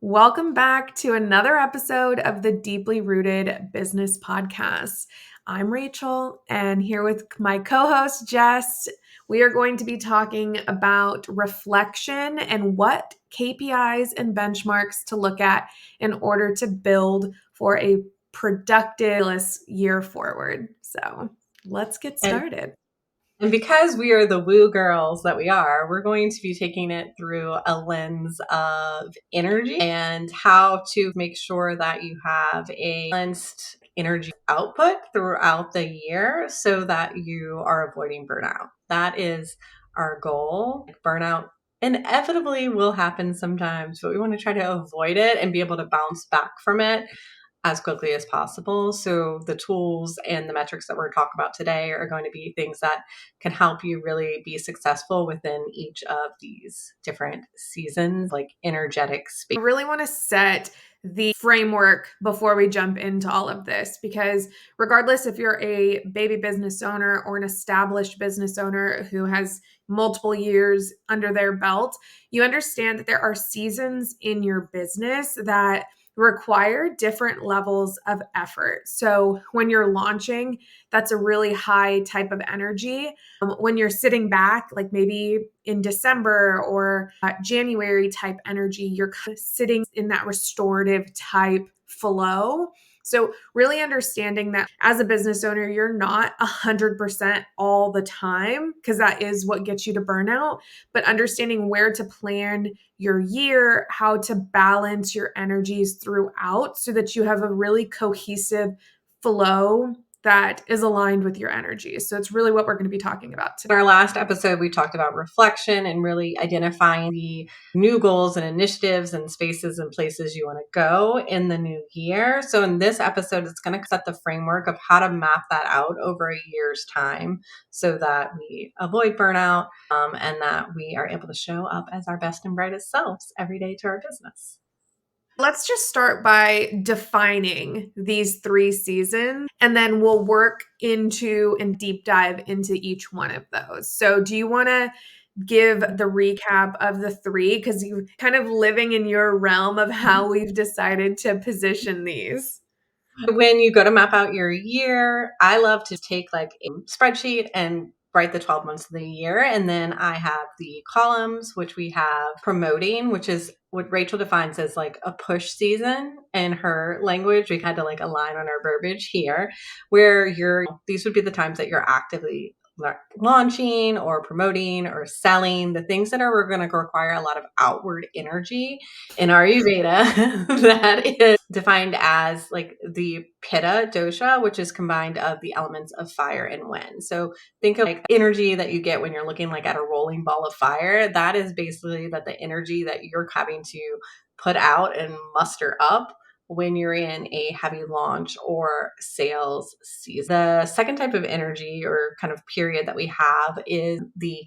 Welcome back to another episode of the Deeply Rooted Business Podcast. I'm Rachel, and here with my co-host Jess, we are going to be talking about reflection and what KPIs and benchmarks to look at in order to build for a productive year forward. So let's get And started. and because we are the woo girls that we are, we're going to be taking it through a lens of energy and how to make sure that you have a balanced energy output throughout the year so that you are avoiding burnout. That is our goal. Burnout inevitably will happen sometimes, but we want to try to avoid it and be able to bounce back from it as quickly as possible. So the tools and the metrics that we're talking about today are going to be things that can help you really be successful within each of these different seasons, like energetic space. I really want to set the framework before we jump into all of this, because regardless if you're a baby business owner or an established business owner who has multiple years under their belt, you understand that there are seasons in your business that require different levels of effort. So when you're launching, that's a really high type of energy. When you're sitting back, like maybe in December or January type energy, you're kind of sitting in that restorative type flow. So really understanding that as a business owner, you're not 100% all the time, because that is what gets you to burnout, but understanding where to plan your year, how to balance your energies throughout so that you have a really cohesive flow that is aligned with your energy. So it's really what we're going to be talking about today. In our last episode, we talked about reflection and really identifying the new goals and initiatives and spaces and places you want to go in the new year. So in this episode, it's going to set the framework of how to map that out over a year's time so that we avoid burnout and that we are able to show up as our best and brightest selves every day to our business. Let's just start by defining these three seasons, and then we'll work into and deep dive into each one of those. So do you want to give the recap of the three? Because you're kind of living in your realm of how we've decided to position these. When you go to map out your year, I love to take like a spreadsheet and write the 12 months of the year. And then I have the columns, which we have promoting, which is what Rachel defines as like a push season in her language. We had to like align on our verbiage here, where these would be the times that you're actively launching or promoting or selling, the things that are going to require a lot of outward energy. In Ayurveda, that is defined as like the pitta dosha, which is combined of the elements of fire and wind. So think of like energy that you get when you're looking like at a rolling ball of fire. That is basically that the energy that you're having to put out and muster up when you're in a heavy launch or sales season. The second type of energy or kind of period that we have is the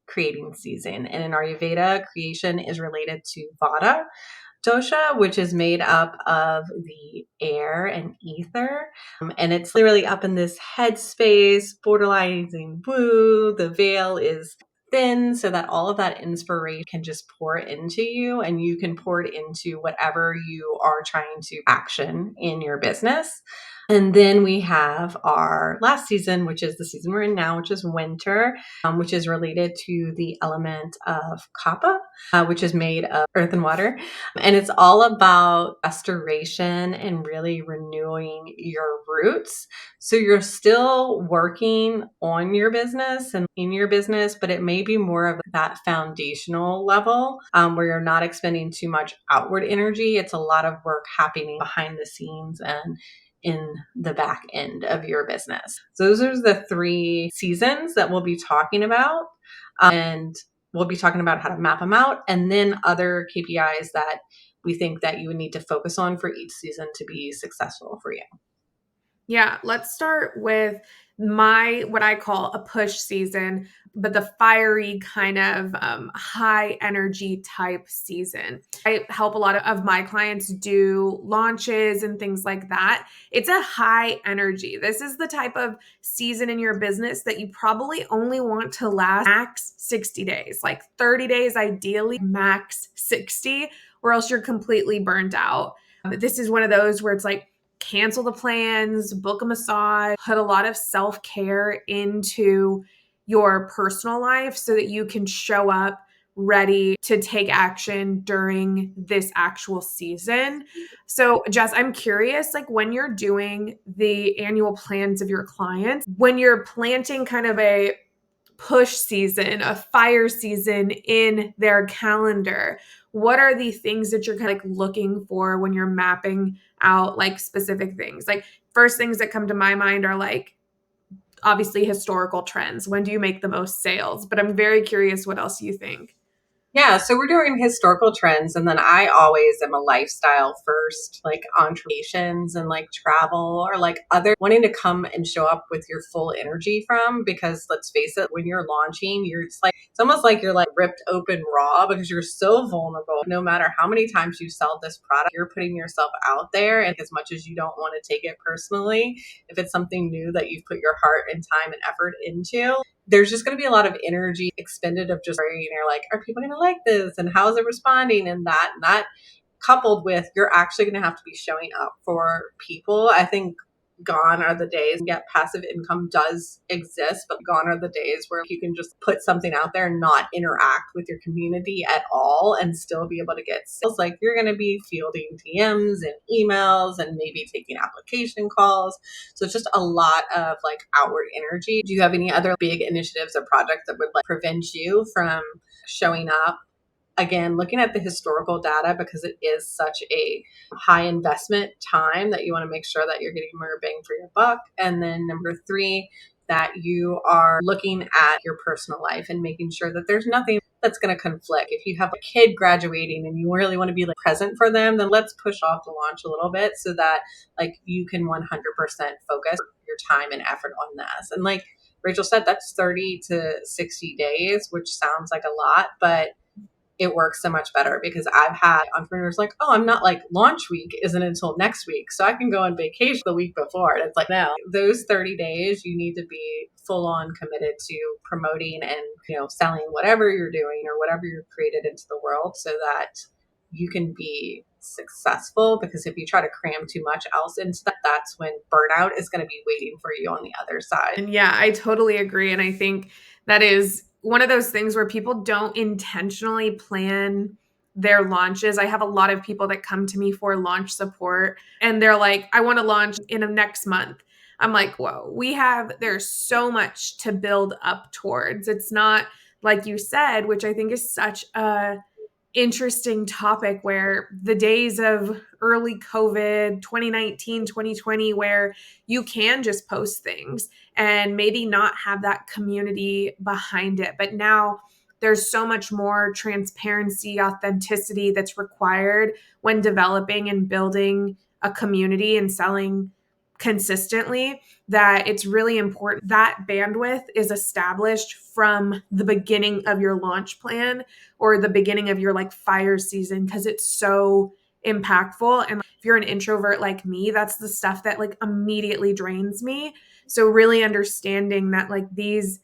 creating season. And in Ayurveda, creation is related to vata dosha, which is made up of the air and ether. And it's literally up in this headspace, borderlining woo. The veil is thin so that all of that inspiration can just pour into you and you can pour it into whatever you are trying to action in your business. And then we have our last season, which is the season we're in now, which is winter, which is related to the element of kapha, which is made of earth and water. And it's all about restoration and really renewing your roots. So you're still working on your business and in your business, but it may be more of that foundational level where you're not expending too much outward energy. It's a lot of work happening behind the scenes and in the back end of your business. So those are the three seasons that we'll be talking about. And we'll be talking about how to map them out and then other KPIs that we think that you would need to focus on for each season to be successful for you. Yeah, let's start with what I call a push season, but the fiery kind of high energy type season. I help a lot of my clients do launches and things like that. It's a high energy. This is the type of season in your business that you probably only want to last max 60 days, like 30 days, ideally max 60. or else you're completely burnt out. This is one of those where it's like, cancel the plans, book a massage, put a lot of self-care into your personal life so that you can show up ready to take action during this actual season. So, Jess, I'm curious, like when you're doing the annual plans of your clients, when you're planting kind of a push season, a fire season in their calendar, what are the things that you're kind of like looking for when you're mapping out like specific things? Like, first things that come to my mind are like obviously historical trends. When do you make the most sales? But I'm very curious what else you think. Yeah, so we're doing historical trends, and then I always am a lifestyle first, like entrepreneurs and like travel or like other wanting to come and show up with your full energy from, because let's face it, when you're launching, you're just like it's almost like you're like ripped open raw because you're so vulnerable. No matter how many times you sell this product, you're putting yourself out there, and as much as you don't want to take it personally, if it's something new that you've put your heart and time and effort into, there's just going to be a lot of energy expended of just, like, are people going to like this? And how is it responding? And that coupled with you're actually going to have to be showing up for people. I think gone are the days, yet passive income does exist, but gone are the days where you can just put something out there and not interact with your community at all and still be able to get sales. Like you're going to be fielding DMs and emails and maybe taking application calls. So it's just a lot of like outward energy. Do you have any other big initiatives or projects that would like prevent you from showing up? Again, looking at the historical data, because it is such a high investment time that you want to make sure that you're getting more bang for your buck. And then number three, that you are looking at your personal life and making sure that there's nothing that's going to conflict. If you have a kid graduating and you really want to be like present for them, then let's push off the launch a little bit so that like you can 100% focus your time and effort on this. And like Rachel said, that's 30 to 60 days, which sounds like a lot, but it works so much better because I've had entrepreneurs like, oh, I'm not like launch week isn't until next week. So I can go on vacation the week before. And it's like, no, those 30 days, you need to be full on committed to promoting and, selling whatever you're doing or whatever you've created into the world so that you can be successful. Because if you try to cram too much else into that, that's when burnout is going to be waiting for you on the other side. And yeah, I totally agree. And I think that is one of those things where people don't intentionally plan their launches. I have a lot of people that come to me for launch support and they're like, I want to launch in a next month. I'm like, whoa, there's so much to build up towards. It's not like you said, which I think is such a interesting topic where the days of early COVID, 2019, 2020, where you can just post things and maybe not have that community behind it. But now there's so much more transparency, authenticity that's required when developing and building a community and selling consistently, that it's really important that bandwidth is established from the beginning of your launch plan or the beginning of your like fire season, because it's so impactful. And if you're an introvert like me, that's the stuff that like immediately drains me. So really understanding that like these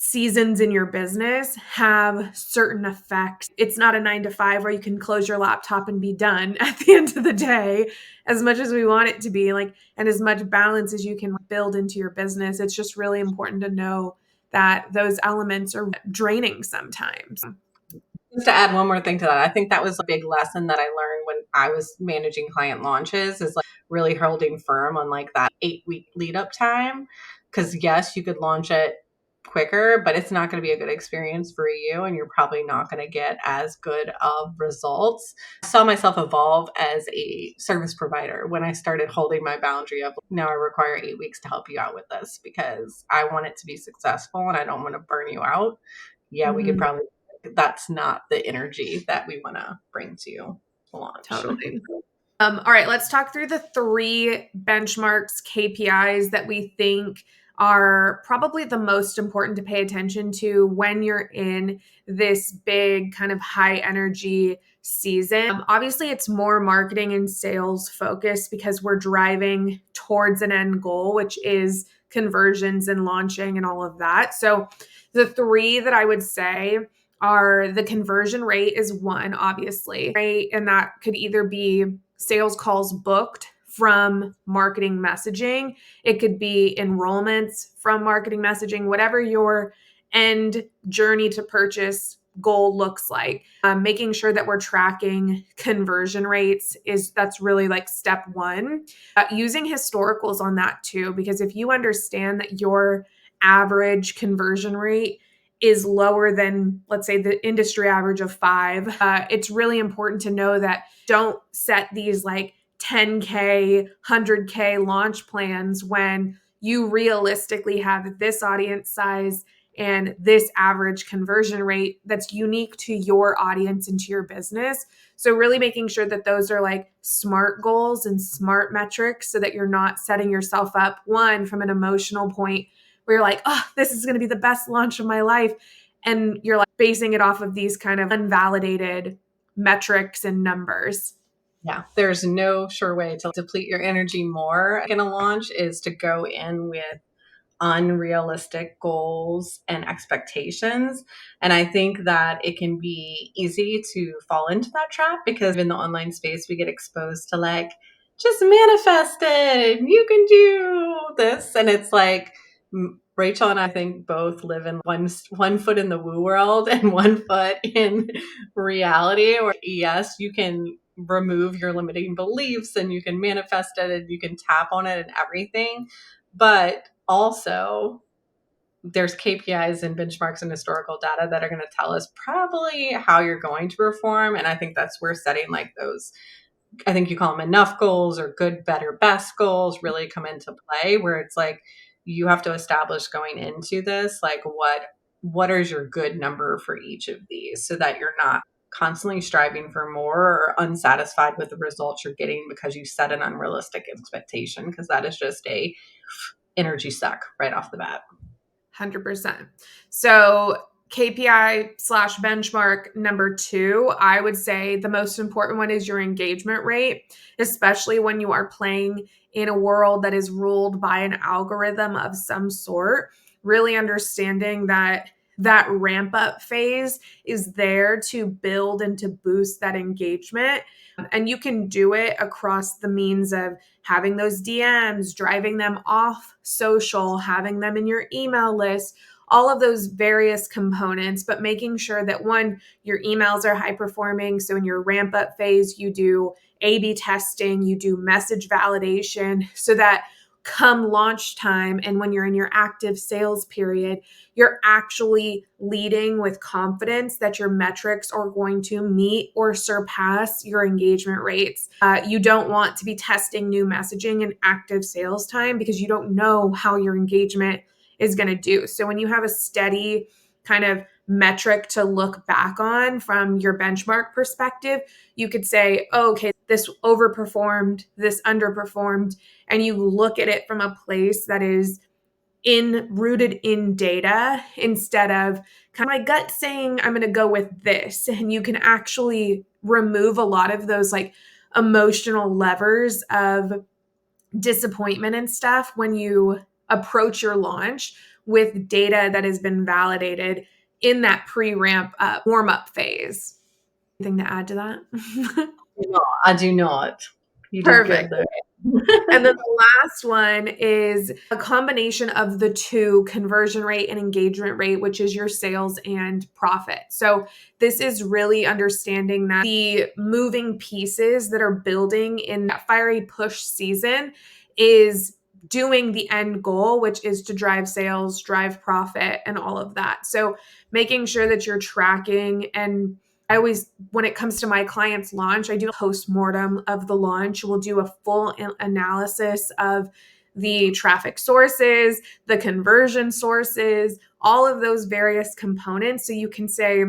seasons in your business have certain effects. It's not a 9 to 5 where you can close your laptop and be done at the end of the day, as much as we want it to be, like, and as much balance as you can build into your business. It's just really important to know that those elements are draining sometimes. Just to add one more thing to that, I think that was a big lesson that I learned when I was managing client launches is like really holding firm on like that 8-week lead up time. Because yes, you could launch it quicker, but it's not going to be a good experience for you. And you're probably not going to get as good of results. I saw myself evolve as a service provider when I started holding my boundary of now I require 8 weeks to help you out with this because I want it to be successful and I don't want to burn you out. Yeah, we could Mhm. probably that's not the energy that we want to bring to launch. Totally. All right, let's talk through the 3 benchmarks, KPIs that we think are probably the most important to pay attention to when you're in this big kind of high energy season. Obviously, it's more marketing and sales focused because we're driving towards an end goal, which is conversions and launching and all of that. So, the 3 that I would say are the conversion rate is one, obviously, right? And that could either be sales calls booked from marketing messaging, it could be enrollments from marketing messaging, whatever your end journey to purchase goal looks like. Making sure that we're tracking conversion rates that's really like step one. Using historicals on that too, because if you understand that your average conversion rate is lower than, let's say, the industry average of 5, it's really important to know that don't set these like 10K, 100K launch plans when you realistically have this audience size and this average conversion rate that's unique to your audience and to your business. So really making sure that those are like smart goals and smart metrics so that you're not setting yourself up, one, from an emotional point where you're like, oh, this is going to be the best launch of my life. And you're like basing it off of these kind of unvalidated metrics and numbers. Yeah, there's no sure way to deplete your energy more in a launch is to go in with unrealistic goals and expectations. And I think that it can be easy to fall into that trap because in the online space, we get exposed to like, just manifest it, you can do this. And it's like, Rachel and I think both live in one foot in the woo world and one foot in reality. Or yes, you can remove your limiting beliefs and you can manifest it and you can tap on it and everything. But also, there's KPIs and benchmarks and historical data that are going to tell us probably how you're going to perform. And I think that's where setting like those, I think you call them enough goals or good, better, best goals really come into play, where it's like you have to establish going into this, like what is your good number for each of these so that you're not constantly striving for more or unsatisfied with the results you're getting because you set an unrealistic expectation, because that is just a energy suck right off the bat. 100%. So KPI/benchmark number 2, I would say the most important one is your engagement rate, especially when you are playing in a world that is ruled by an algorithm of some sort. Really understanding that ramp up phase is there to build and to boost that engagement. And you can do it across the means of having those DMs, driving them off social, having them in your email list, all of those various components, but making sure that one, your emails are high performing. So in your ramp up phase, you do A/B testing, you do message validation so that come launch time and when you're in your active sales period, you're actually leading with confidence that your metrics are going to meet or surpass your engagement rates. You don't want to be testing new messaging in active sales time because you don't know how your engagement is going to do. So when you have a steady kind of metric to look back on from your benchmark perspective, you could say, oh, okay, this overperformed, this underperformed, and you look at it from a place that is rooted in data instead of kind of my gut saying I'm going to go with this. And you can actually remove a lot of those like emotional levers of disappointment and stuff when you approach your launch with data that has been validated in that pre-ramp up warm up phase. Anything to add to that? No, I do not. You did Perfect. good there. And then the last one is a combination of the two, conversion rate and engagement rate, which is your sales and profit. So this is really understanding that the moving pieces that are building in that fiery push season is doing the end goal, which is to drive sales, drive profit, and all of that. So making sure that you're tracking. And I always, when it comes to my clients' launch, I do a post-mortem of the launch. We'll do a full analysis of the traffic sources, the conversion sources, all of those various components. So you can say,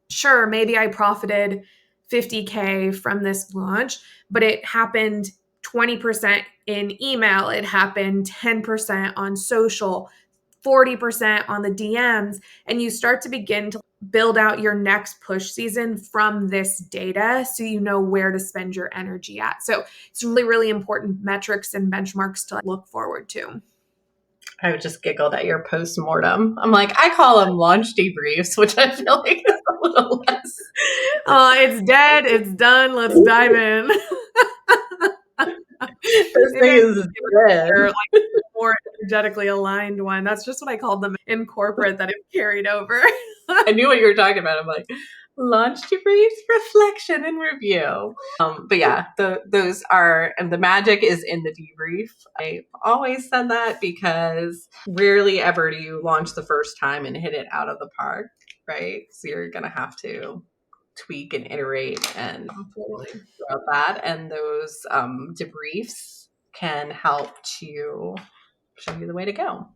sure, maybe I profited 50K from this launch, but it happened 20% in email, it happened 10% on social, 40% on the DMs, and you start to begin to build out your next push season from this data so you know where to spend your energy at. So it's really, really important metrics and benchmarks to look forward to. I just giggled at your post-mortem. I'm like, I call them launch debriefs, which I feel like is a little less. It's dead. It's done. Let's dive in. This Maybe thing I is should give dead. her like more energetically aligned one. That's just what I called them in corporate that it carried over. I knew what you were talking about. I'm like, launch debriefs, reflection, and review. But yeah, those are, and the magic is in the debrief. I always said that because rarely ever do you launch the first time and hit it out of the park, right? So you're going to have to tweak and iterate and Totally. throughout that. And those debriefs can help to show you the way to go.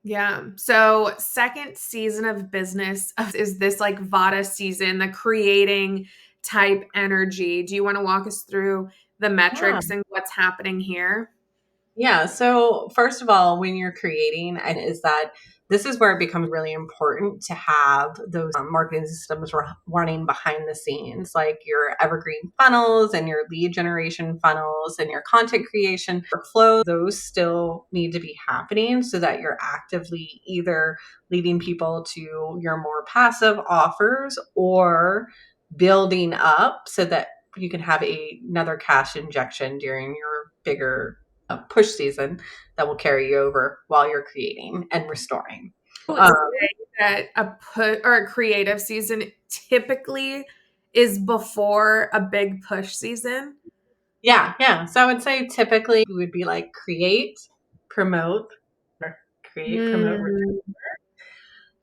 Yeah. So, second season of business is this like vata season, the creating type energy. Do you want to walk us through the Yeah. metrics and what's happening here? Yeah. So first of all, when you're creating, and is that this is where it becomes really important to have those marketing systems running behind the scenes, like your evergreen funnels and your lead generation funnels and your content creation workflow. Those still need to be happening so that you're actively either leading people to your more passive offers or building up so that you can have another cash injection during your bigger push season that will carry you over while you're creating and restoring. Would Um, say that a put or a creative season typically is before a big push season. yeah, yeah. So I would say typically we would be like create, promote, or create, promote, Mm,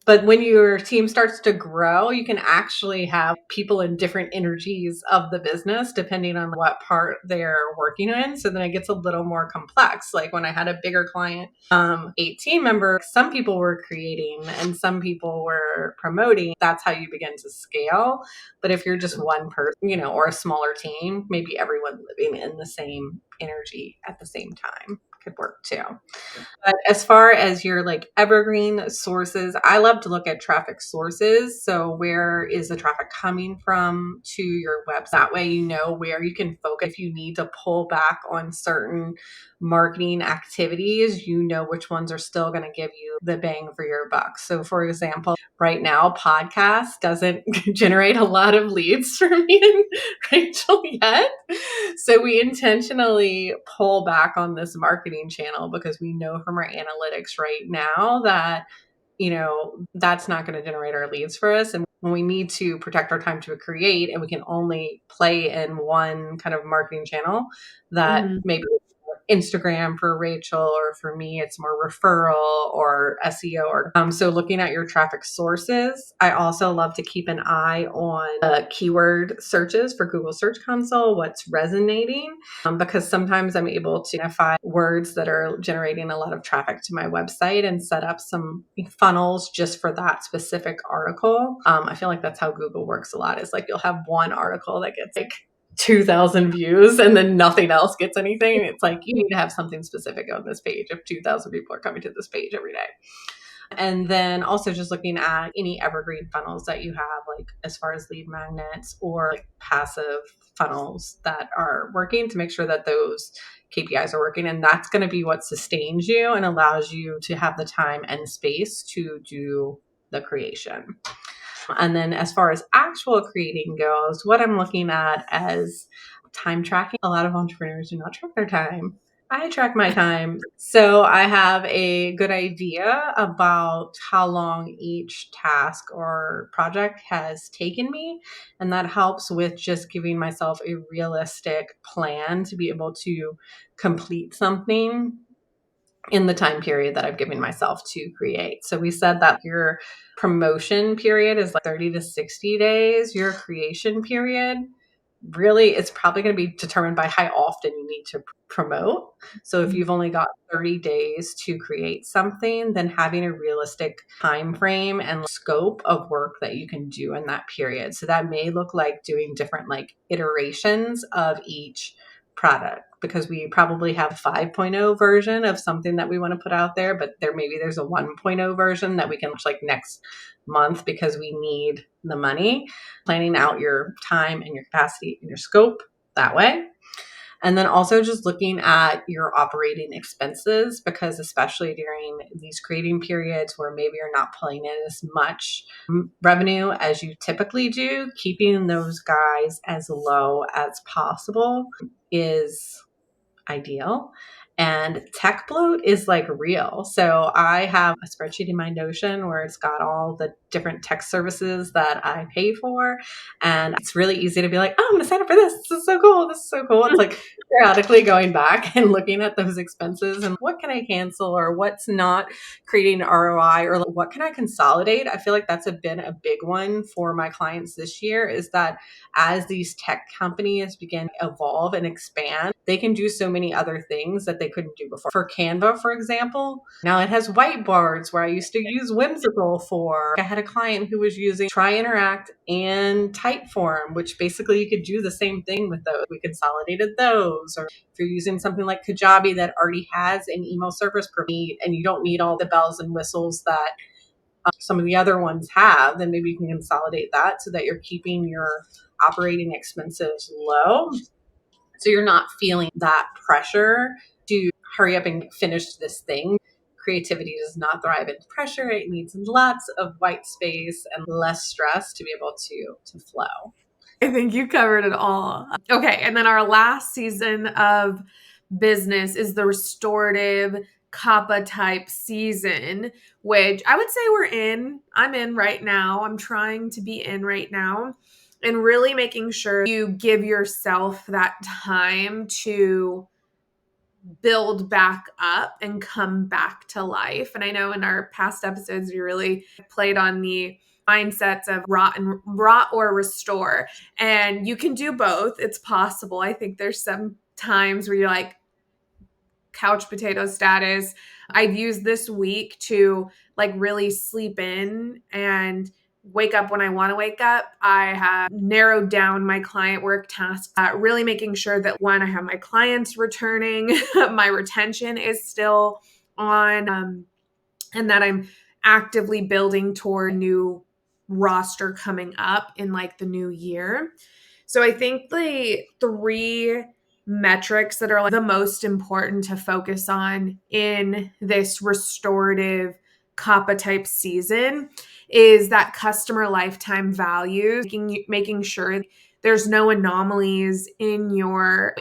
but when your team starts to grow, you can actually have people in different energies of the business depending on what part they're working in. So then it gets a little more complex. Like when I had a bigger client, 18 members, some people were creating and some people were promoting. That's how you begin to scale. But if you're just one person, or a smaller team, maybe everyone living in the same energy at the same time could work too. But as far as your like evergreen sources, I love to look at traffic sources. So where is the traffic coming from to your website? That way you know where you can focus. If you need to pull back on certain marketing activities, you know which ones are still going to give you the bang for your buck. So for example, right now podcast doesn't generate a lot of leads for me and Rachel yet. So we intentionally pull back on this marketing channel because we know from our analytics right now that that's not going to generate our leads for us. And when we need to protect our time to create and we can only play in one kind of marketing channel, that mhm. maybe Instagram for Rachel, or for me, it's more referral or SEO. Or so looking at your traffic sources, I also love to keep an eye on keyword searches for Google Search Console, what's resonating, because sometimes I'm able to identify words that are generating a lot of traffic to my website and set up some funnels just for that specific article. I feel like that's how Google works a lot. Is like you'll have one article that gets like 2,000 views and then nothing else gets anything. It's like you need to have something specific on this page if 2,000 people are coming to this page every day. And then also just looking at any evergreen funnels that you have, like as far as lead magnets or like passive funnels that are working, to make sure that those KPIs are working. And that's going to be what sustains you and allows you to have the time and space to do the creation. And then as far as actual creating goes, what I'm looking at as time tracking, a lot of entrepreneurs do not track their time. I track my time. So I have a good idea about how long each task or project has taken me. And that helps with just giving myself a realistic plan to be able to complete something in the time period that I've given myself to create. So we said that your promotion period is like 30 to 60 days. Your creation period really it's probably going to be determined by how often you need to promote. So if you've only got 30 days to create something, then having a realistic time frame and scope of work that you can do in that period. So that may look like doing different like iterations of each product, because we probably have a 5.0 version of something that we want to put out there, but there's a 1.0 version that we can launch like next month because we need the money. Planning out your time and your capacity and your scope that way. And then also just looking at your operating expenses, because especially during these creating periods where maybe you're not pulling in as much revenue as you typically do, keeping those guys as low as possible is ideal. And tech bloat is like real. So I have a spreadsheet in my Notion where it's got all the different tech services that I pay for. And it's really easy to be like, oh, I'm going to sign up for this. This is so cool. This is so cool. It's like periodically going back and looking at those expenses and what can I cancel or what's not creating ROI or what can I consolidate. I feel like that's been a big one for my clients this year, is that as these tech companies begin to evolve and expand, they can do so many other things that they couldn't do before. For Canva, for example, now it has whiteboards where I used to use Whimsical for. I had a client who was using Try Interact and Typeform, which basically you could do the same thing with those. We consolidated those. Or if you're using something like Kajabi that already has an email service provider and you don't need all the bells and whistles that some of the other ones have, then maybe you can consolidate that so that you're keeping your operating expenses low. So you're not feeling that pressure to hurry up and finish this thing. Creativity does not thrive in pressure. It needs lots of white space and less stress to be able to flow. I think you covered it all. Okay, and then our last season of business is the restorative kapha type season, which I would say we're in. I'm in right now. I'm trying to be in right now, and really making sure you give yourself that time to build back up and come back to life. And I know in our past episodes, we really played on the mindsets of rot or restore. And you can do both. It's possible. I think there's some times where you're like couch potato status. I've used this week to like really sleep in and wake up when I want to wake up. I have narrowed down my client work tasks, really making sure that when I have my clients returning, my retention is still on, and that I'm actively building toward a new roster coming up in like the new year. So I think the three metrics that are like the most important to focus on in this restorative kapha type season is that customer lifetime value, making sure there's no anomalies in your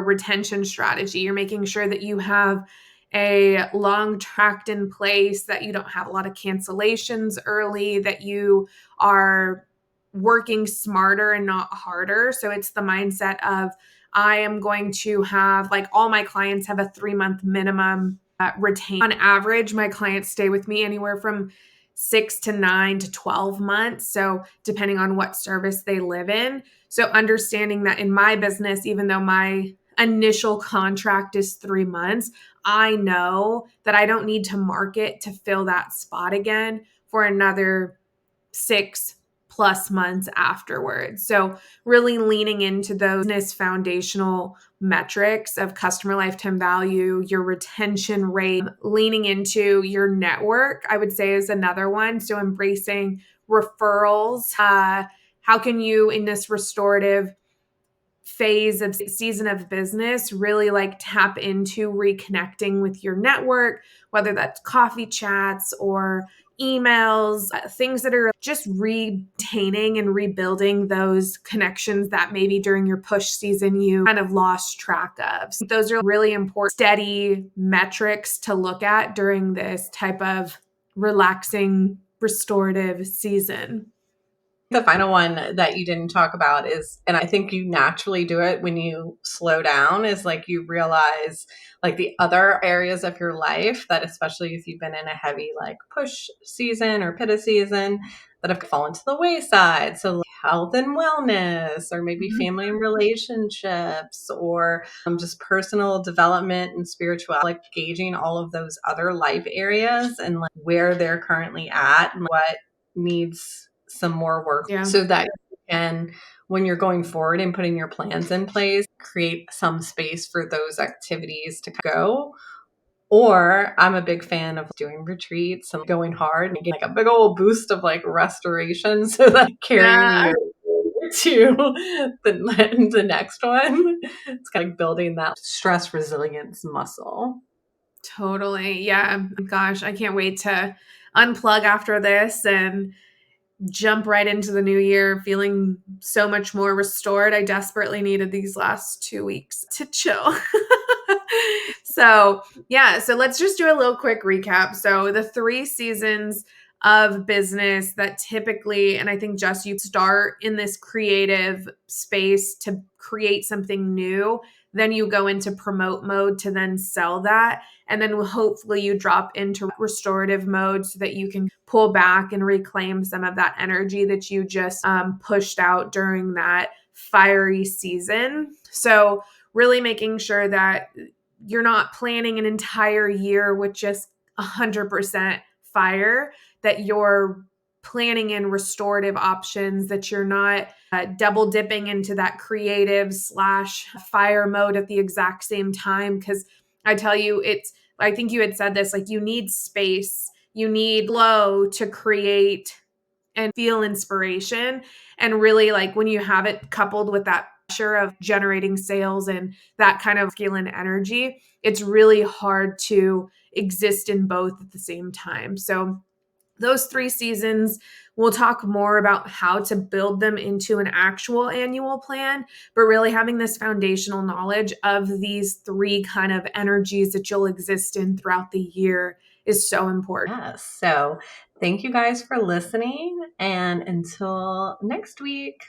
retention strategy. You're making sure that you have a long tract in place, that you don't have a lot of cancellations early, that you are working smarter and not harder. So it's the mindset of I am going to have, like, all my clients have a 3-month minimum retain. On average, my clients stay with me anywhere from 6 to 9 to 12 months. So depending on what service they live in. So understanding that in my business, even though my initial contract is 3 months, I know that I don't need to market to fill that spot again for another 6+ months afterwards. So really leaning into those business foundational metrics of customer lifetime value, your retention rate, leaning into your network, I would say is another one. So embracing referrals. How can you, in this restorative phase of season of business, really like tap into reconnecting with your network, whether that's coffee chats or emails, things that are just retaining and rebuilding those connections that maybe during your push season you kind of lost track of. So those are really important, steady metrics to look at during this type of relaxing, restorative season. The final one that you didn't talk about is, and I think you naturally do it when you slow down, is like you realize like the other areas of your life that, especially if you've been in a heavy like push season or pitta season, that have fallen to the wayside. So like health and wellness, or maybe family and relationships, or just personal development and spiritual, like gauging all of those other life areas and like where they're currently at and what needs some more work, Yeah. so that you can, when you're going forward and putting your plans in place, create some space for those activities to go. Or I'm a big fan of doing retreats and going hard and getting like a big old boost of like restoration so that carrying Yeah. your to the next one. It's kind of building that stress resilience muscle. Totally. Yeah. Gosh, I can't wait to unplug after this and jump right into the new year feeling so much more restored. I desperately needed these last 2 weeks to chill. So let's just do a little quick recap. So, the 3 seasons of business that typically, and I think just you start in this creative space to create something new, then you go into promote mode to then sell that. And then hopefully you drop into restorative mode so that you can pull back and reclaim some of that energy that you just pushed out during that fiery season. So, really making sure that you're not planning an entire year with just 100% fire, that you're planning in restorative options, that you're not double dipping into that creative slash fire mode at the exact same time. Because I tell you, I think you had said this, like, you need space, you need flow to create and feel inspiration. And really, like, when you have it coupled with that pressure of generating sales and that kind of masculine energy, it's really hard to exist in both at the same time. So, those 3 seasons, we'll talk more about how to build them into an actual annual plan, but really having this foundational knowledge of these 3 kind of energies that you'll exist in throughout the year is so important. Yes. So thank you guys for listening. And until next week.